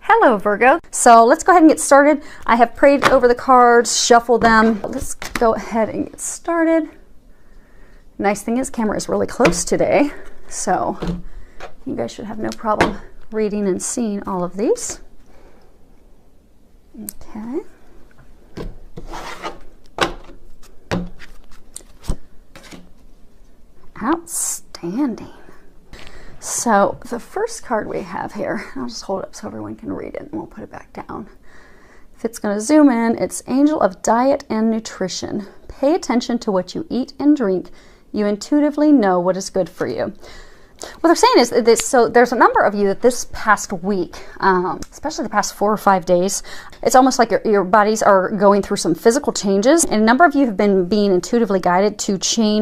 Hello, Virgo. So let's go ahead and get started. I have prayed over the cards, shuffled them. Let's go ahead and get started. Nice thing is, camera is really close today, so you guys should have no problem reading and seeing all of these. Okay. Outstanding. So the first card we have here, I'll just hold it up so everyone can read it and we'll put it back down. If it's going to zoom in, it's Angel of Diet and Nutrition. Pay attention to what you eat and drink. You intuitively know what is good for you. What they're saying is this, so there's a number of you that this past week, especially the past 4 or 5 days, it's almost like your bodies are going through some physical changes, and a number of you have been being intuitively guided to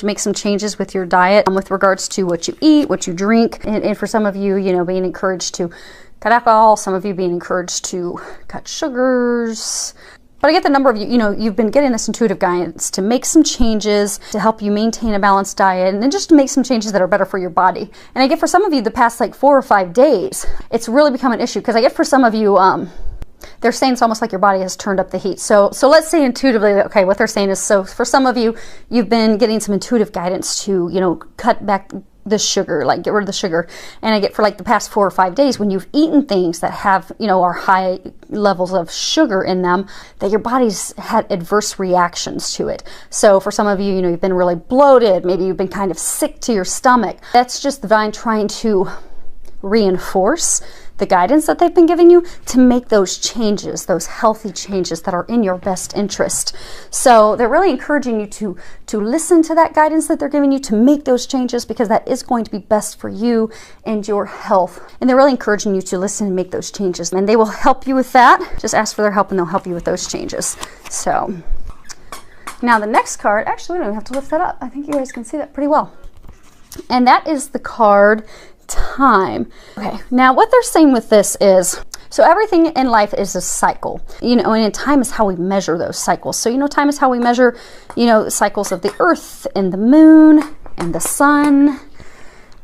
make some changes with your diet with regards to what you eat, what you drink, and for some of you, being encouraged to cut alcohol, some of you being encouraged to cut sugars. But I get the number of you, you've been getting this intuitive guidance to make some changes to help you maintain a balanced diet and then just to make some changes that are better for your body. And I get for some of you the past like 4 or 5 days, it's really become an issue because I get for some of you, they're saying it's almost like your body has turned up the heat. So let's say intuitively, okay, what they're saying is, so for some of you, you've been getting some intuitive guidance to, cut back the sugar, like get rid of the sugar. And I get for like the past 4 or 5 days when you've eaten things that have, are high levels of sugar in them, that your body's had adverse reactions to it. So for some of you, you've been really bloated, maybe you've been kind of sick to your stomach. That's just the divine trying to reinforce the guidance that they've been giving you to make those changes, those healthy changes that are in your best interest. So they're really encouraging you to listen to that guidance that they're giving you to make those changes because that is going to be best for you and your health. And they're really encouraging you to listen and make those changes. And they will help you with that. Just ask for their help and they'll help you with those changes. So now the next card, actually we don't even have to lift that up. I think you guys can see that pretty well. And that is the card Time. Okay, now what they're saying with this is, so everything in life is a cycle, and in time is how we measure those cycles. So, time is how we measure, the cycles of the earth and the moon and the sun,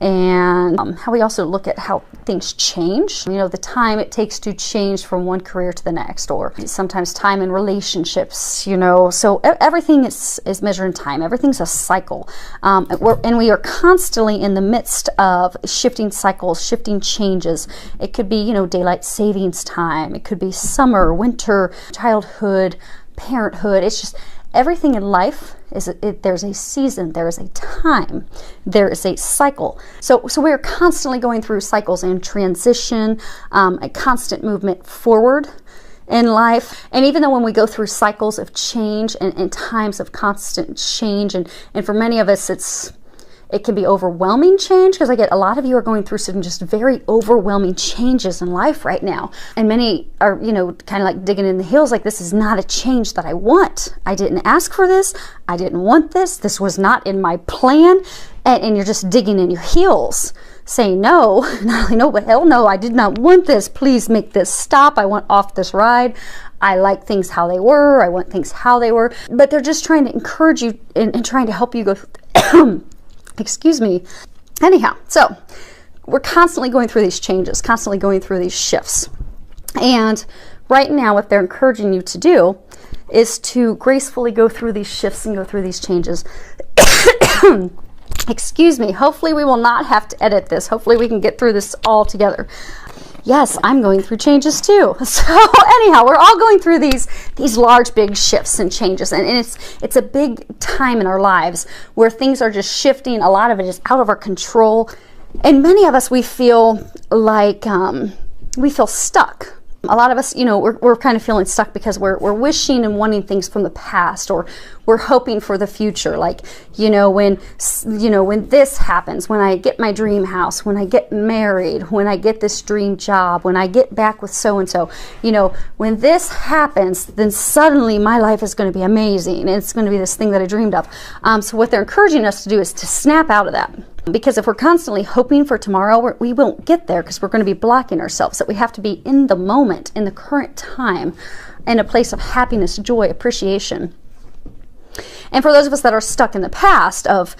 and how we also look at how things change, the time it takes to change from one career to the next, or sometimes time in relationships, so everything is measured in time. Everything's a cycle, and we are constantly in the midst of shifting cycles, shifting changes. It could be, daylight savings time, it could be summer, winter, childhood, parenthood. It's just everything in life there's a season, there is a time, there is a cycle. So we are constantly going through cycles and transition, a constant movement forward in life. And even though when we go through cycles of change and times of constant change, and for many of us it can be overwhelming change, because I get a lot of you are going through some just very overwhelming changes in life right now. And many are, kind of like digging in the heels, like this is not a change that I want. I didn't ask for this. I didn't want this. This was not in my plan. And you're just digging in your heels, saying no, not only no, but hell no, I did not want this. Please make this stop. I want off this ride. I like things how they were. I want things how they were. But they're just trying to encourage you and trying to help you go excuse me. Anyhow, so we're constantly going through these changes, constantly going through these shifts. And right now, what they're encouraging you to do is to gracefully go through these shifts and go through these changes. Excuse me. Hopefully we will not have to edit this. Hopefully we can get through this all together. Yes, I'm going through changes too. So anyhow, we're all going through these large, big shifts and changes. And it's a big time in our lives where things are just shifting. A lot of it is out of our control. And many of us, we feel like we feel stuck. A lot of us, we're kind of feeling stuck because we're wishing and wanting things from the past, or we're hoping for the future. Like, when this happens, when I get my dream house, when I get married, when I get this dream job, when I get back with so-and-so, when this happens, then suddenly my life is going to be amazing. And it's going to be this thing that I dreamed of. So what they're encouraging us to do is to snap out of that. Because if we're constantly hoping for tomorrow, we won't get there because we're going to be blocking ourselves. So we have to be in the moment, in the current time, in a place of happiness, joy, appreciation. And for those of us that are stuck in the past of,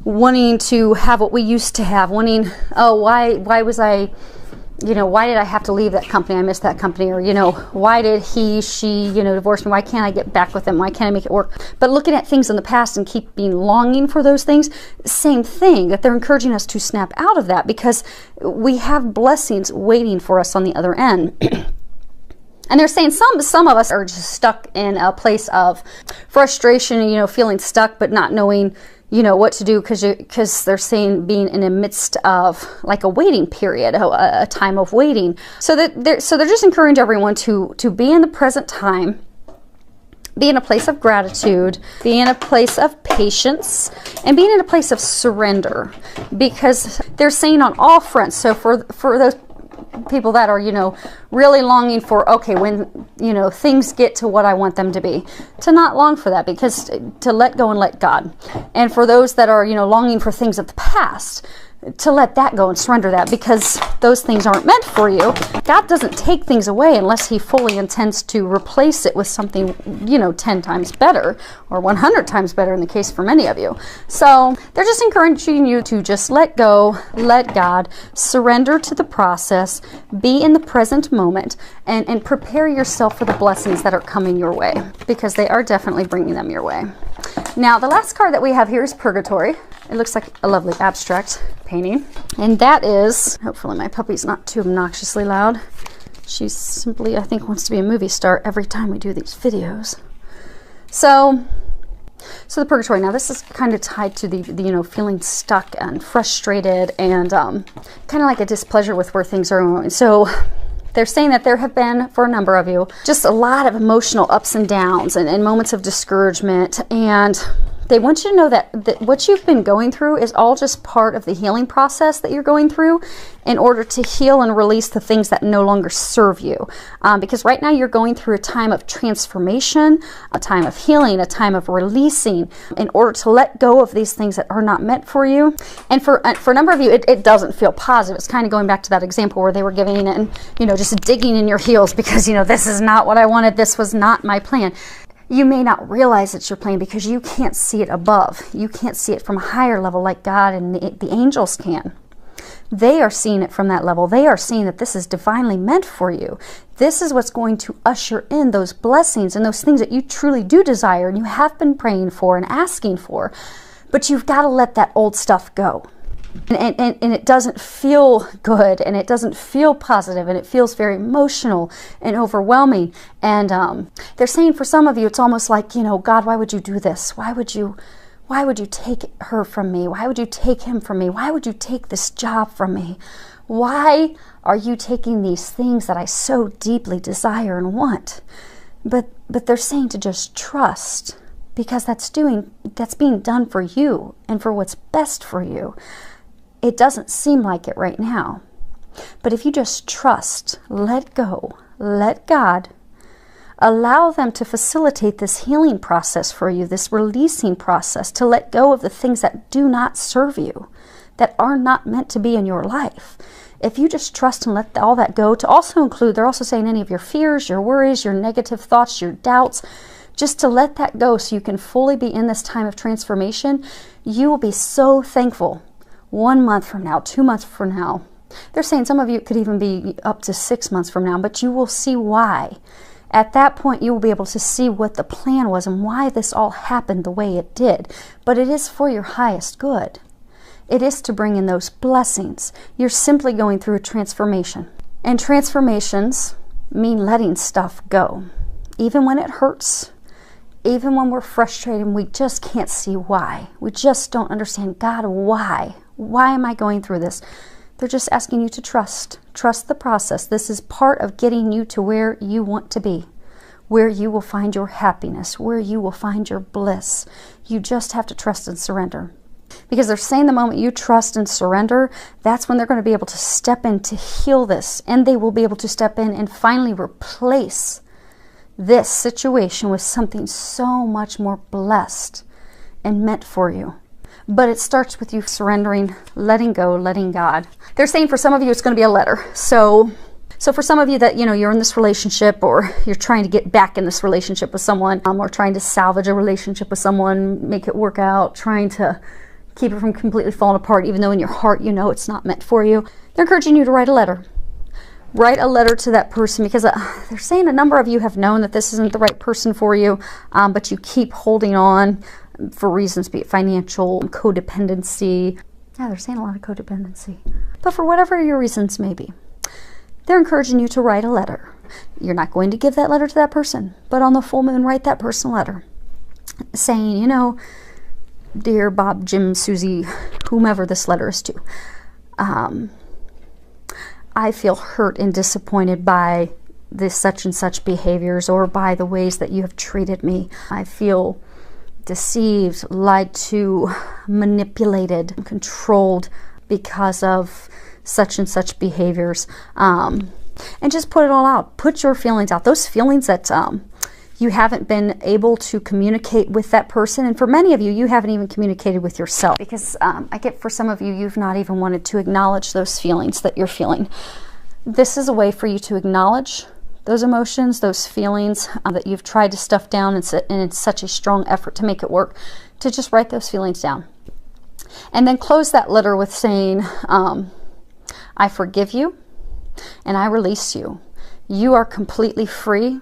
wanting to have what we used to have, wanting, oh, why was I you know, why did I have to leave that company? I missed that company. Or, you know, why did he, she, you know, divorce me? Why can't I get back with him? Why can't I make it work? But looking at things in the past and keeping longing for those things, same thing, that they're encouraging us to snap out of that, because we have blessings waiting for us on the other end. And they're saying some of us are just stuck in a place of frustration, you know, feeling stuck but not knowing, you know, what to do, because they're saying being in the midst of like a waiting period, a time of waiting. So they're just encouraging everyone to be in the present time, be in a place of gratitude, be in a place of patience, and being in a place of surrender, because they're saying on all fronts. So for those people that are, you know, really longing for, okay, when, you know, things get to what I want them to be, to not long for that, because to let go and let God. And for those that are, you know, longing for things of the past, to let that go and surrender that, because those things aren't meant for you. God doesn't take things away unless he fully intends to replace it with something, you know, 10 times better or 100 times better in the case for many of you. So they're just encouraging you to just let go, let God, surrender to the process, be in the present moment, and prepare yourself for the blessings that are coming your way, because they are definitely bringing them your way. Now, the last card that we have here is Purgatory. It looks like a lovely abstract painting. And that is, hopefully my puppy's not too obnoxiously loud. She simply, I think, wants to be a movie star every time we do these videos. So the Purgatory, now this is kind of tied to the you know, feeling stuck and frustrated and kind of like a displeasure with where things are going. So they're saying that there have been, for a number of you, just a lot of emotional ups and downs and moments of discouragement. And they want you to know that what you've been going through is all just part of the healing process that you're going through in order to heal and release the things that no longer serve you. Because right now you're going through a time of transformation, a time of healing, a time of releasing, in order to let go of these things that are not meant for you. And for a number of you, it doesn't feel positive. It's kind of going back to that example where they were giving it and, you know, just digging in your heels because, you know, this is not what I wanted. This was not my plan. You may not realize it's your plan because you can't see it above. You can't see it from a higher level like God and the angels can. They are seeing it from that level. They are seeing that this is divinely meant for you. This is what's going to usher in those blessings and those things that you truly do desire and you have been praying for and asking for. But you've got to let that old stuff go. And it doesn't feel good, and it doesn't feel positive, and it feels very emotional and overwhelming. And they're saying for some of you, it's almost like, you know, God, why would you do this? Why would you take her from me? Why would you take him from me? Why would you take this job from me? Why are you taking these things that I so deeply desire and want? But they're saying to just trust, because that's being done for you and for what's best for you. It doesn't seem like it right now. But if you just trust, let go, let God, allow them to facilitate this healing process for you, this releasing process, to let go of the things that do not serve you, that are not meant to be in your life. If you just trust and let all that go, to also include, they're also saying any of your fears, your worries, your negative thoughts, your doubts, just to let that go so you can fully be in this time of transformation, you will be so thankful 1 month from now, 2 months from now. They're saying some of you it could even be up to 6 months from now, but you will see why. At that point, you will be able to see what the plan was and why this all happened the way it did. But it is for your highest good. It is to bring in those blessings. You're simply going through a transformation. And transformations mean letting stuff go. Even when it hurts, even when we're frustrated and we just can't see why. We just don't understand, God, why? Why am I going through this? They're just asking you to trust. Trust the process. This is part of getting you to where you want to be, where you will find your happiness, where you will find your bliss. You just have to trust and surrender. Because they're saying the moment you trust and surrender, that's when they're going to be able to step in to heal this. And they will be able to step in and finally replace this situation with something so much more blessed and meant for you. But it starts with you surrendering, letting go, letting God. They're saying for some of you it's going to be a letter. So for some of you that, you know, you're in this relationship or you're trying to get back in this relationship with someone, or trying to salvage a relationship with someone, make it work out, trying to keep it from completely falling apart, even though in your heart you know it's not meant for you. They're encouraging you to write a letter. write a letter to that person, because they're saying a number of you have known that this isn't the right person for you, but you keep holding on for reasons, be it financial, codependency. Yeah, they're saying a lot of codependency. But for whatever your reasons may be, they're encouraging you to write a letter. You're not going to give that letter to that person, but on the full moon, write that person a letter saying, you know, dear Bob, Jim, Susie, whomever this letter is to, I feel hurt and disappointed by this such and such behaviors, or by the ways that you have treated me. I feel deceived, lied to, manipulated, controlled because of such and such behaviors. And just put it all out. Put your feelings out. Those feelings that you haven't been able to communicate with that person. And for many of you, you haven't even communicated with yourself. Because I get for some of you, you've not even wanted to acknowledge those feelings that you're feeling. This is a way for you to acknowledge those emotions, those feelings that you've tried to stuff down, and it's such a strong effort to make it work, to just write those feelings down. And then close that letter with saying, I forgive you and I release you. You are completely free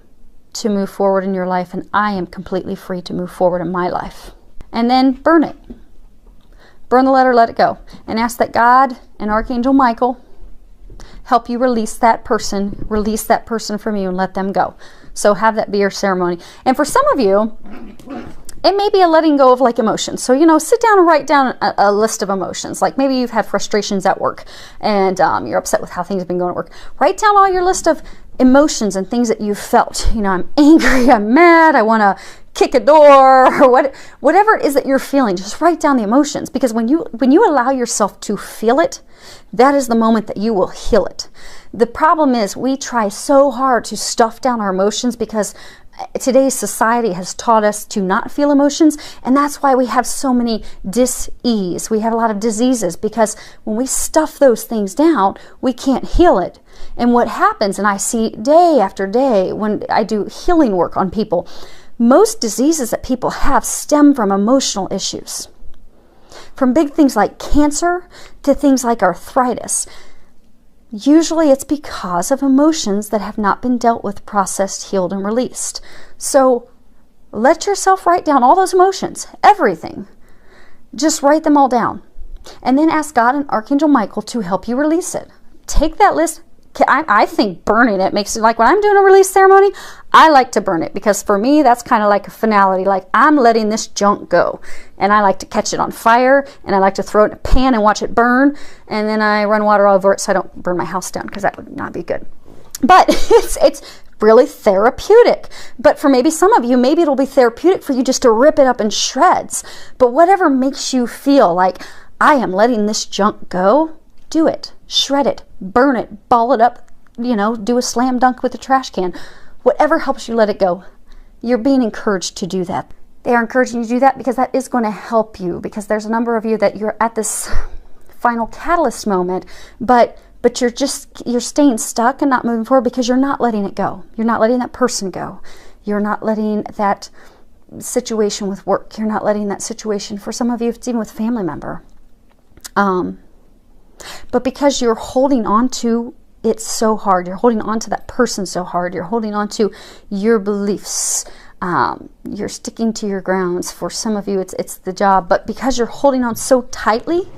to move forward in your life, and I am completely free to move forward in my life. And then burn it. Burn the letter, let it go. And ask that God and Archangel Michael help you release that person from you and let them go. So have that be your ceremony. And for some of you, it may be a letting go of like emotions. So, you know, sit down and write down a list of emotions. Like maybe you've had frustrations at work and you're upset with how things have been going at work. Write down all your list of emotions and things that you've felt. You know, I'm angry, I'm mad, I want to kick a door, or whatever it is that you're feeling. Just write down the emotions, because when you allow yourself to feel it, that is the moment that you will heal it. The problem is we try so hard to stuff down our emotions because today's society has taught us to not feel emotions, and that's why we have so many dis-ease. We have a lot of diseases, because when we stuff those things down, we can't heal it. And what happens, and I see day after day when I do healing work on people, most diseases that people have stem from emotional issues. From big things like cancer to things like arthritis. Usually it's because of emotions that have not been dealt with, processed, healed, and released. So let yourself write down all those emotions, everything. Just write them all down. And then ask God and Archangel Michael to help you release it. Take that list. I think burning it makes it, like when I'm doing a release ceremony, I like to burn it, because for me, that's kind of like a finality. Like, I'm letting this junk go. And I like to catch it on fire, and I like to throw it in a pan and watch it burn. And then I run water all over it so I don't burn my house down, because that would not be good. But it's really therapeutic. But for maybe some of you, maybe it'll be therapeutic for you just to rip it up in shreds. But whatever makes you feel like, I am letting this junk go, do it. Shred it, burn it, ball it up, you know, do a slam dunk with a trash can. Whatever helps you let it go. You're being encouraged to do that. They are encouraging you to do that because that is going to help you, because there's a number of you that you're at this final catalyst moment, but you're staying stuck and not moving forward because you're not letting it go. You're not letting that person go. You're not letting that situation with work. You're not letting that situation, for some of you, it's even with a family member. But because you're holding on to it so hard, you're holding on to that person so hard, you're holding on to your beliefs, you're sticking to your grounds. For some of you, it's the job. But because you're holding on so tightly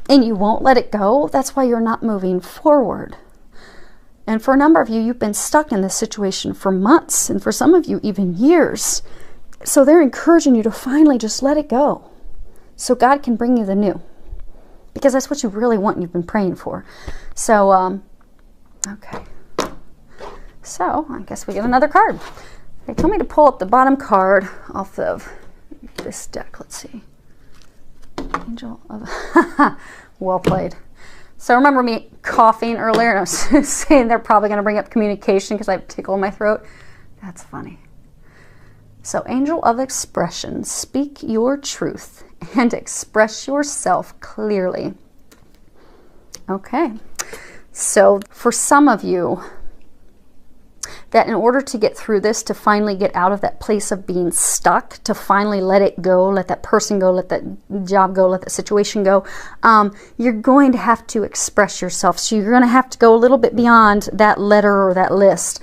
and you won't let it go, that's why you're not moving forward. And for a number of you, you've been stuck in this situation for months, and for some of you, even years. So they're encouraging you to finally just let it go, so God can bring you the new. Because that's what you really want and you've been praying for. So, okay. So, I guess we get another card. They told me to pull up the bottom card off of this deck. Let's see. Angel of... Well played. So, remember me coughing earlier, and I was saying they're probably going to bring up communication because I have a tickle in my throat. That's funny. So, Angel of Expression, speak your truth and express yourself clearly. Okay, so for some of you, that in order to get through this, to finally get out of that place of being stuck, to finally let it go, let that person go, let that job go, let that situation go, you're going to have to express yourself. So you're going to have to go a little bit beyond that letter or that list.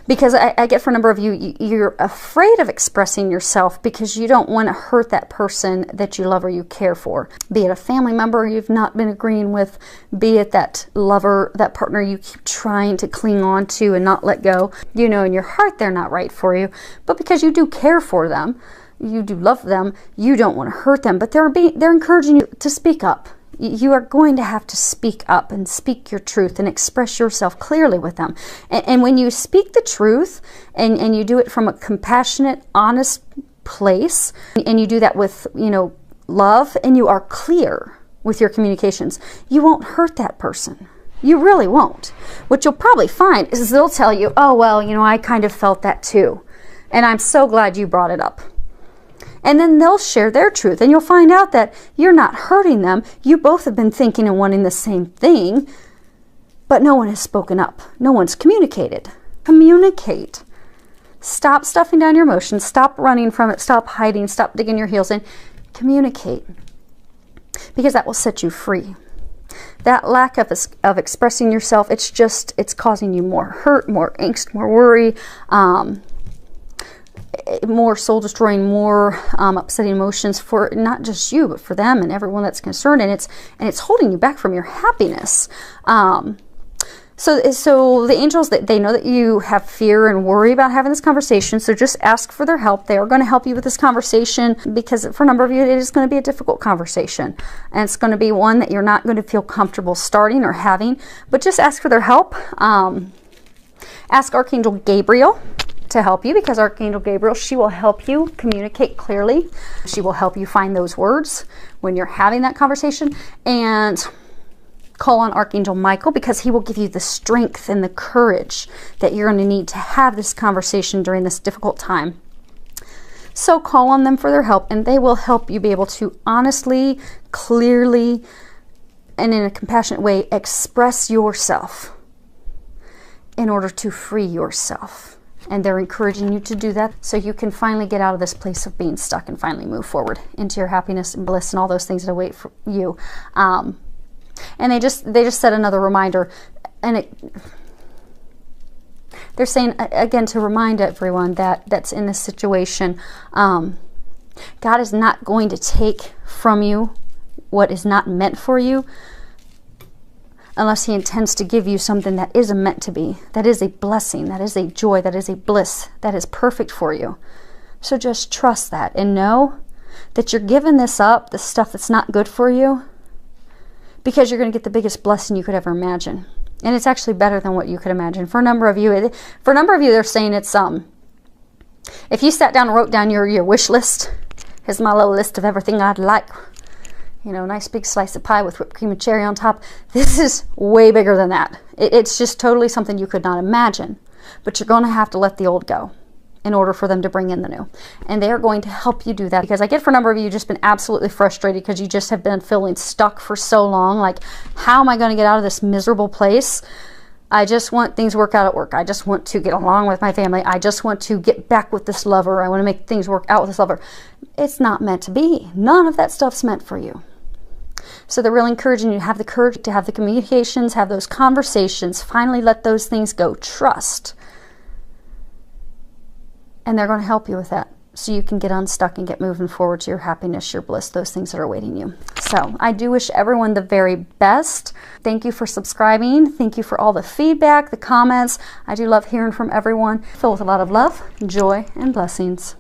Because I get for a number of you, you're afraid of expressing yourself because you don't want to hurt that person that you love or you care for. Be it a family member you've not been agreeing with, be it that lover, that partner you keep trying to cling on to and not let go. You know in your heart they're not right for you, but because you do care for them, you do love them, you don't want to hurt them, but they're encouraging you to speak up. You are going to have to speak up and speak your truth and express yourself clearly with them. And when you speak the truth and you do it from a compassionate, honest place, and you do that with, you know, love, and you are clear with your communications, you won't hurt that person. You really won't. What you'll probably find is they'll tell you, oh, well, you know, I kind of felt that too. And I'm so glad you brought it up. And then they'll share their truth, and you'll find out that you're not hurting them. You both have been thinking and wanting the same thing, but no one has spoken up. No one's communicated. Communicate. Stop stuffing down your emotions. Stop running from it. Stop hiding. Stop digging your heels in. Communicate, because that will set you free. That lack of expressing yourself, it's causing you more hurt, more angst, more worry, more soul-destroying, more upsetting emotions for not just you, but for them and everyone that's concerned, and it's holding you back from your happiness. So the angels, they know that you have fear and worry about having this conversation, so just ask for their help. They are going to help you with this conversation, because for a number of you, it is going to be a difficult conversation, and it's going to be one that you're not going to feel comfortable starting or having, but just ask for their help. Ask Archangel Gabriel to help you, because Archangel Gabriel, she will help you communicate clearly. She will help you find those words when you're having that conversation. And call on Archangel Michael, because he will give you the strength and the courage that you're going to need to have this conversation during this difficult time. So call on them for their help, and they will help you be able to honestly, clearly, and in a compassionate way express yourself in order to free yourself. And they're encouraging you to do that so you can finally get out of this place of being stuck and finally move forward into your happiness and bliss and all those things that await for you. And they just set another reminder, and they're saying again to remind everyone that's in this situation, God is not going to take from you what is not meant for you, unless he intends to give you something that isn't meant to be, that is a blessing, that is a joy, that is a bliss, that is perfect for you. So just trust that and know that you're giving this up, the stuff that's not good for you, because you're going to get the biggest blessing you could ever imagine. And it's actually better than what you could imagine. For a number of you, they're saying it's, if you sat down and wrote down your wish list, here's my little list of everything I'd like. You know, nice big slice of pie with whipped cream and cherry on top. This is way bigger than that. It's just totally something you could not imagine. But you're going to have to let the old go in order for them to bring in the new. And they are going to help you do that, because I get for a number of you, you've just been absolutely frustrated because you just have been feeling stuck for so long. Like, how am I going to get out of this miserable place? I just want things to work out at work. I just want to get along with my family. I just want to get back with this lover. I want to make things work out with this lover. It's not meant to be. None of that stuff's meant for you. So they're really encouraging you to have the courage to have the communications, have those conversations, finally let those things go. Trust. And they're going to help you with that, so you can get unstuck and get moving forward to your happiness, your bliss, those things that are awaiting you. So I do wish everyone the very best. Thank you for subscribing. Thank you for all the feedback, the comments. I do love hearing from everyone. Filled with a lot of love, joy, and blessings.